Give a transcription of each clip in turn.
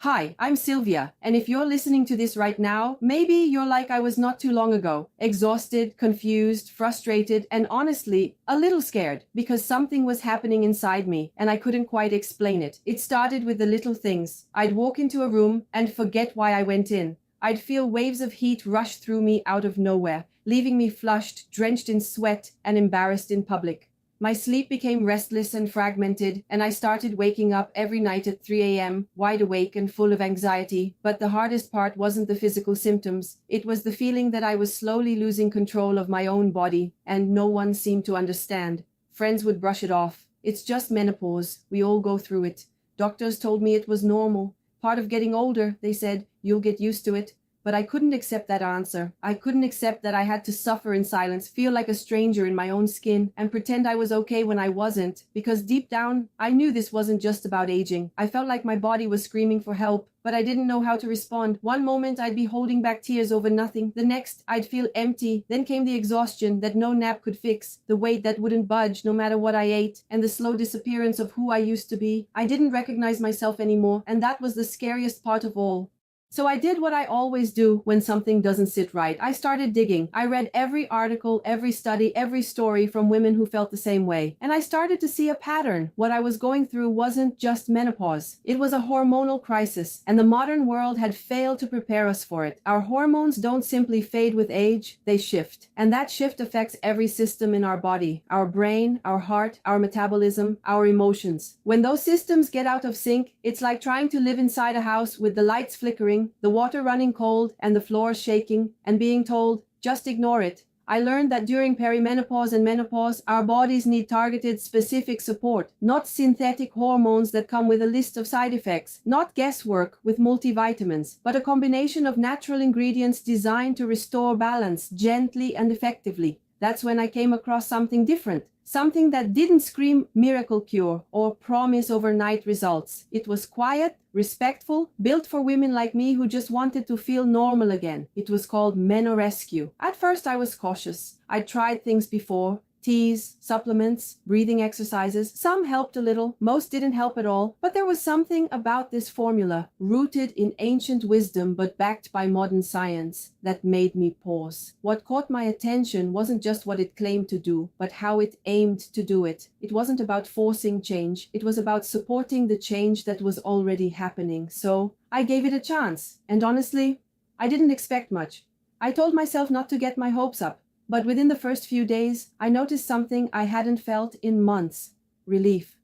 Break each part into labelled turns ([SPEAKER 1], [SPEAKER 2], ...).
[SPEAKER 1] Hi, I'm Sylvia, and if you're listening to this right now, maybe you're like I was not too long ago, exhausted, confused, frustrated, and honestly, a little scared, because something was happening inside me, and I couldn't quite explain it. It started with the little things. I'd walk into a room and forget why I went in. I'd feel waves of heat rush through me out of nowhere, leaving me flushed, drenched in sweat, and embarrassed in public. My sleep became restless and fragmented, and I started waking up every night at 3 a.m., wide awake and full of anxiety. But the hardest part wasn't the physical symptoms. It was the feeling that I was slowly losing control of my own body, and no one seemed to understand. Friends would brush it off. It's just menopause. We all go through it. Doctors told me it was normal. Part of getting older, they said. You'll get used to it. But I couldn't accept that answer. I couldn't accept that I had to suffer in silence, feel like a stranger in my own skin, and pretend I was okay when I wasn't. Because deep down, I knew this wasn't just about aging. I felt like my body was screaming for help, but I didn't know how to respond. One moment I'd be holding back tears over nothing. The next, I'd feel empty. Then came the exhaustion that no nap could fix, the weight that wouldn't budge no matter what I ate, and the slow disappearance of who I used to be. I didn't recognize myself anymore, and that was the scariest part of all. So I did what I always do when something doesn't sit right. I started digging. I read every article, every study, every story from women who felt the same way. And I started to see a pattern. What I was going through wasn't just menopause. It was a hormonal crisis, and the modern world had failed to prepare us for it. Our hormones don't simply fade with age, they shift. And that shift affects every system in our body, our brain, our heart, our metabolism, our emotions. When those systems get out of sync, it's like trying to live inside a house with the lights flickering, the water running cold, and the floor shaking, and being told, just ignore it. I learned that during perimenopause and menopause, our bodies need targeted, specific support, not synthetic hormones that come with a list of side effects, not guesswork with multivitamins, but a combination of natural ingredients designed to restore balance gently and effectively. That's when I came across something different. Something that didn't scream miracle cure or promise overnight results. It was quiet, respectful, built for women like me who just wanted to feel normal again. It was called Menorescue. At first I was cautious. I'd tried things before. Teas, supplements, breathing exercises. Some helped a little, most didn't help at all. But there was something about this formula, rooted in ancient wisdom but backed by modern science, that made me pause. What caught my attention wasn't just what it claimed to do, but how it aimed to do it. It wasn't about forcing change, it was about supporting the change that was already happening. So I gave it a chance, and honestly, I didn't expect much. I told myself not to get my hopes up. But within the first few days, I noticed something I hadn't felt in months: relief.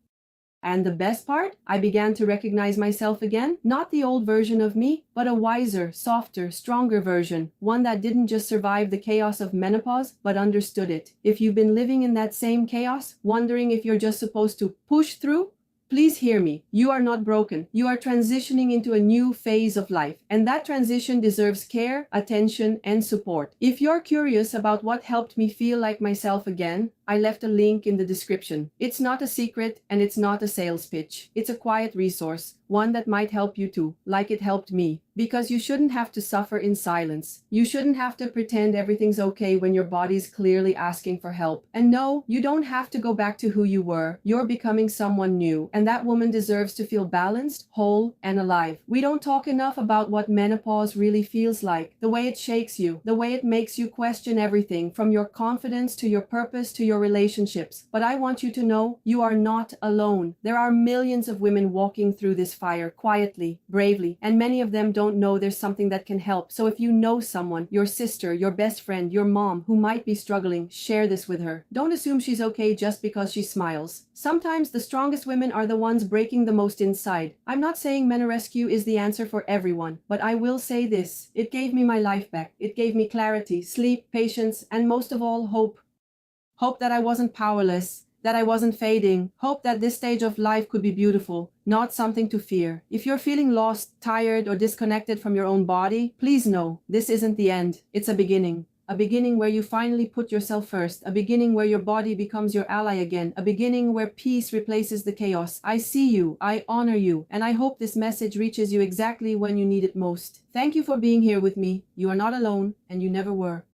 [SPEAKER 1] And the best part? I began to recognize myself again, not the old version of me, but a wiser, softer, stronger version, one that didn't just survive the chaos of menopause, but understood it. If you've been living in that same chaos, wondering if you're just supposed to push through, please hear me. You are not broken. You are transitioning into a new phase of life, and that transition deserves care, attention, and support. If you're curious about what helped me feel like myself again, I left a link in the description. It's not a secret, and it's not a sales pitch. It's a quiet resource, one that might help you too, like it helped me. Because you shouldn't have to suffer in silence. You shouldn't have to pretend everything's okay when your body's clearly asking for help. And no, you don't have to go back to who you were. You're becoming someone new, and that woman deserves to feel balanced, whole, and alive. We don't talk enough about what menopause really feels like, the way it shakes you, the way it makes you question everything, from your confidence to your purpose to your relationships. But I want you to know, you are not alone. There are millions of women walking through this fire quietly, bravely, and many of them don't know there's something that can help. So if you know someone, your sister, your best friend, your mom, who might be struggling, share this with her. Don't assume she's okay just because she smiles. Sometimes the strongest women are the ones breaking the most inside. I'm not saying Menorescue is the answer for everyone, but I will say this: it gave me my life back. It gave me clarity, sleep, patience, and most of all, hope. Hope that I wasn't powerless, that I wasn't fading. Hope that this stage of life could be beautiful, not something to fear. If you're feeling lost, tired, or disconnected from your own body, please know this isn't the end. It's a beginning. A beginning where you finally put yourself first. A beginning where your body becomes your ally again. A beginning where peace replaces the chaos. I see you, I honor you, and I hope this message reaches you exactly when you need it most. Thank you for being here with me. You are not alone, and you never were.